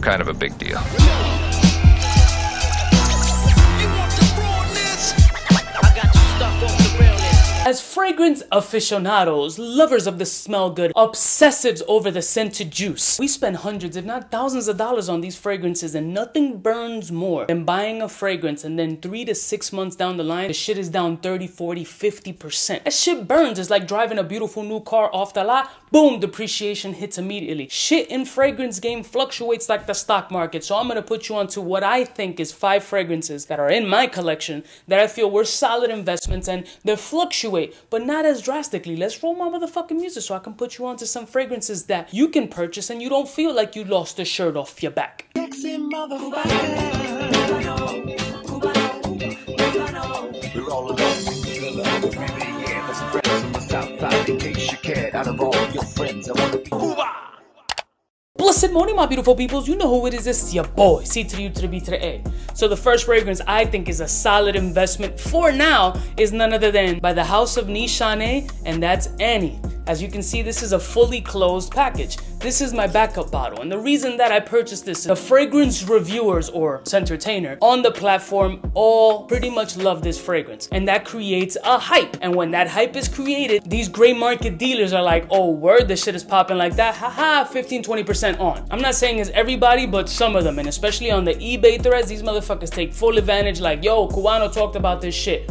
kind of a big deal. As fragrance aficionados, lovers of the smell good, obsessives over the scented juice, we spend hundreds if not thousands of dollars on these fragrances, and nothing burns more than buying a fragrance and then 3 to 6 months down the line, the shit is down 30, 40, 50%. That shit burns. It's like driving a beautiful new car off the lot, boom, depreciation hits immediately. Shit in fragrance game fluctuates like the stock market, so I'm gonna put you onto what I think is 5 fragrances that are in my collection that I feel were solid investments, and they fluctuate, but not as drastically. Let's roll my motherfucking music so I can put you onto some fragrances that you can purchase and you don't feel like you lost the shirt off your back. Blessed morning, my beautiful peoples. You know who it is. It's your boy, C to the U to the B to the A. So the first fragrance I think is a solid investment for now is none other than by the house of Nishane, and that's Annie. As you can see, this is a fully closed package. This is my backup bottle, and the reason that I purchased this, the fragrance reviewers or entertainer on the platform all pretty much love this fragrance, and that creates a hype. And when that hype is created, these gray market dealers are like, oh word, this shit is popping like that, haha, 15-20% on. I'm not saying it's everybody, but some of them, and especially on the eBay threads, these motherfuckers take full advantage, like, yo, Cubano talked about this shit.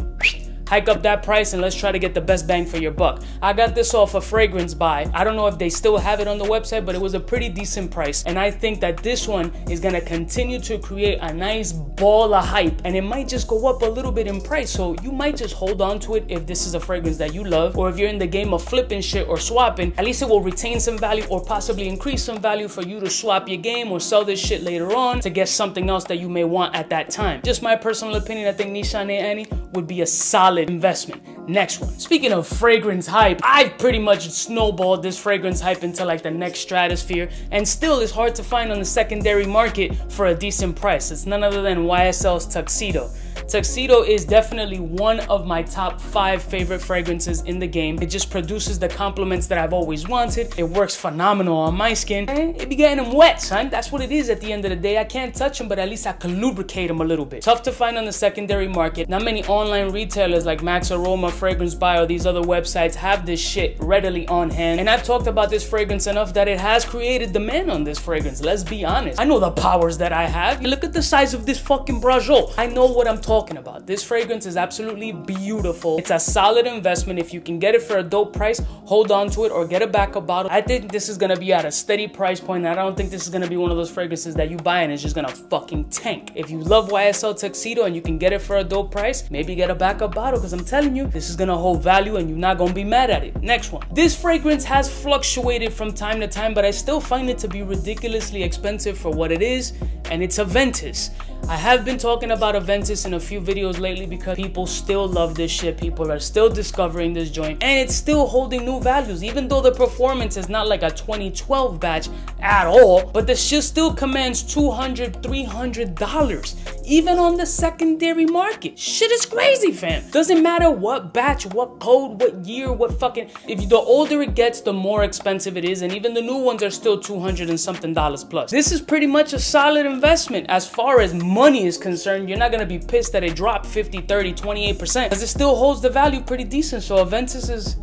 Hike up that price and let's try to get the best bang for your buck. I got this off a fragrance buy. I don't know if they still have it on the website, but it was a pretty decent price. And I think that this one is gonna continue to create a nice ball of hype, and it might just go up a little bit in price. So you might just hold on to it if this is a fragrance that you love, or if you're in the game of flipping shit or swapping, at least it will retain some value or possibly increase some value for you to swap your game or sell this shit later on to get something else that you may want at that time. Just my personal opinion, I think Nishane Annie would be a solid investment. Next one. Speaking of fragrance hype, I've pretty much snowballed this fragrance hype into like the next stratosphere, and still it's hard to find on the secondary market for a decent price. It's none other than YSL's Tuxedo. Tuxedo is definitely one of my top 5 favorite fragrances in the game. It just produces the compliments that I've always wanted. It works phenomenal on my skin, and it be getting them wet, son. That's what it is at the end of the day. I can't touch them, but at least I can lubricate them a little bit. Tough to find on the secondary market. Not many online retailers like Max Aroma, Fragrance Buy, or these other websites have this shit readily on hand. And I've talked about this fragrance enough that it has created demand on this fragrance. Let's be honest. I know the powers that I have. Look at the size of this fucking brajol. I know what I'm talking about. This fragrance is absolutely beautiful. It's a solid investment. If you can get it for a dope price, hold on to it or get a backup bottle. I think this is gonna be at a steady price point. I don't think this is gonna be one of those fragrances that you buy and it's just gonna fucking tank. If you love YSL Tuxedo and you can get it for a dope price, maybe get a backup bottle, because I'm telling you, this is gonna hold value and you're not gonna be mad at it. Next one. This fragrance has fluctuated from time to time, but I still find it to be ridiculously expensive for what it is, and it's a Ventus. I have been talking about a Ventus in a few videos lately because people still love this shit. People are still discovering this joint, and it's still holding new values, even though the performance is not like a 2012 batch at all. But the shit still commands $200, $300, even on the secondary market. Shit is crazy, fam. Doesn't matter what batch, what code, what year, what fucking. The older it gets, the more expensive it is, and even the new ones are still $200 and something plus. This is pretty much a solid investment as far as money is concerned. You're not gonna be pissed that it dropped 50, 30, 28% because it still holds the value pretty decent. So a Ventus is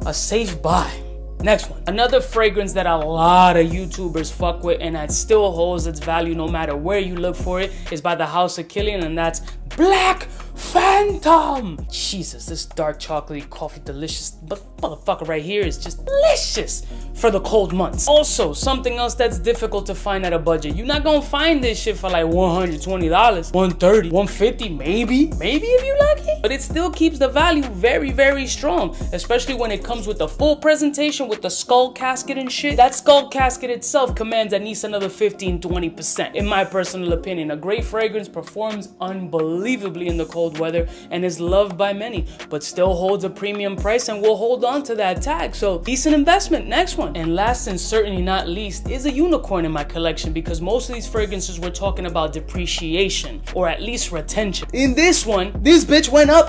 a safe buy. Next one. Another fragrance that a lot of YouTubers fuck with and that still holds its value no matter where you look for it is by the house of Killian, and that's Black Phantom. Jesus, this dark chocolate coffee delicious, but motherfucker right here is just delicious for the cold months. Also, something else that's difficult to find at a budget. You're not gonna find this shit for like $120, $130, $150, maybe if you lucky. But it still keeps the value very, very strong, especially when it comes with the full presentation with the skull casket and shit. That skull casket itself commands at least another 15-20%, in my personal opinion. A great fragrance performs unbelievably in the cold weather and is loved by many, but still holds a premium price and will hold on to that tag. So decent investment. Next one. one. And last and certainly not least is a unicorn in my collection, because most of these fragrances we're talking about depreciation or at least retention. In this one, this bitch went up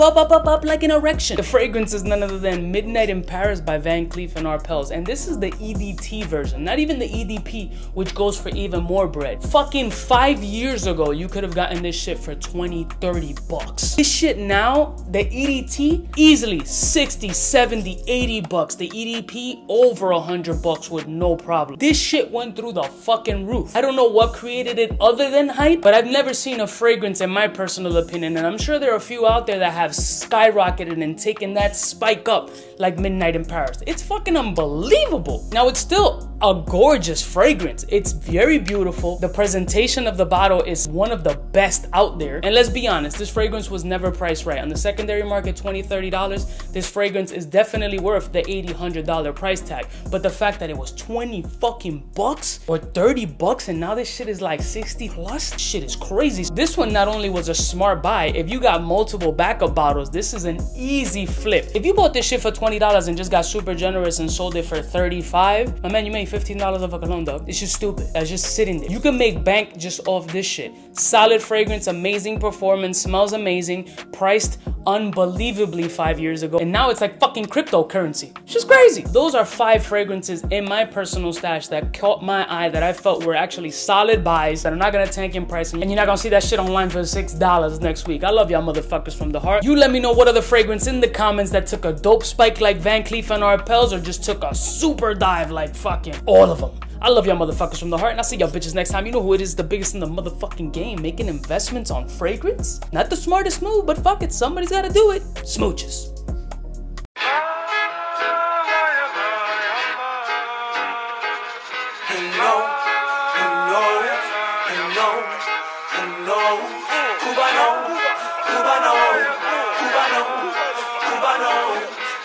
like an erection. The fragrance is none other than Midnight in Paris by Van Cleef & Arpels, and this is the EDT version, not even the EDP, which goes for even more bread. Fucking 5 years ago, you could have gotten this shit for 20, 30 bucks. This shit now, the EDT, easily 60, 70, 80 bucks. The EDP, over 100 bucks with no problem. This shit went through the fucking roof. I don't know what created it other than hype, but I've never seen a fragrance, in my personal opinion, and I'm sure there are a few out there that have skyrocketed and taken that spike up like Midnight in Paris. It's fucking unbelievable. Now, it's still a gorgeous fragrance. It's very beautiful. The presentation of the bottle is one of the best out there. And let's be honest, this fragrance was never priced right. On the secondary market, $20, $30, this fragrance is definitely worth the $80, $100 price tag. But the fact that it was 20 fucking bucks or 30 bucks and now this shit is like 60 plus, shit is crazy. This one not only was a smart buy, if you got multiple backup bottles, this is an easy flip. If you bought this shit for $20 and just got super generous and sold it for $35, my man, you made $15 off a cologne, dog. It's just stupid. That's just sitting there. You can make bank just off this shit. Solid fragrance, amazing performance, smells amazing, priced unbelievably 5 years ago, and now it's like fucking cryptocurrency. It's just crazy. Those are 5 fragrances in my personal stash that caught my eye, that I felt were actually solid buys, that are not gonna tank in price, and you're not gonna see that shit online for $6 next week. I love y'all motherfuckers from the heart. You let me know what other fragrance in the comments that took a dope spike like Van Cleef & Arpels, or just took a super dive like fucking all of them. I love y'all motherfuckers from the heart, and I'll see y'all bitches next time. You know who it is, the biggest in the motherfucking game, making investments on fragrance? Not the smartest move, but fuck it, somebody's gotta do it. Smooches.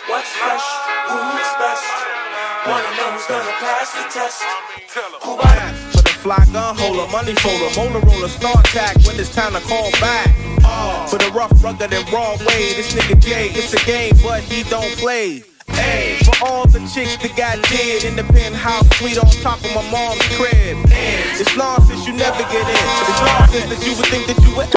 What's fresh? Who's best? One of them's gonna pass the test. For the fly gun holder, money folder, motor roller, start attack when it's time to call back. For the rough, rugged, and raw way, this nigga Jay, it's a game, but he don't play. Hey, for all the chicks that got dead in the penthouse suite on top of my mom's crib. It's nonsense, you never get in. It's nonsense that you would think that you would.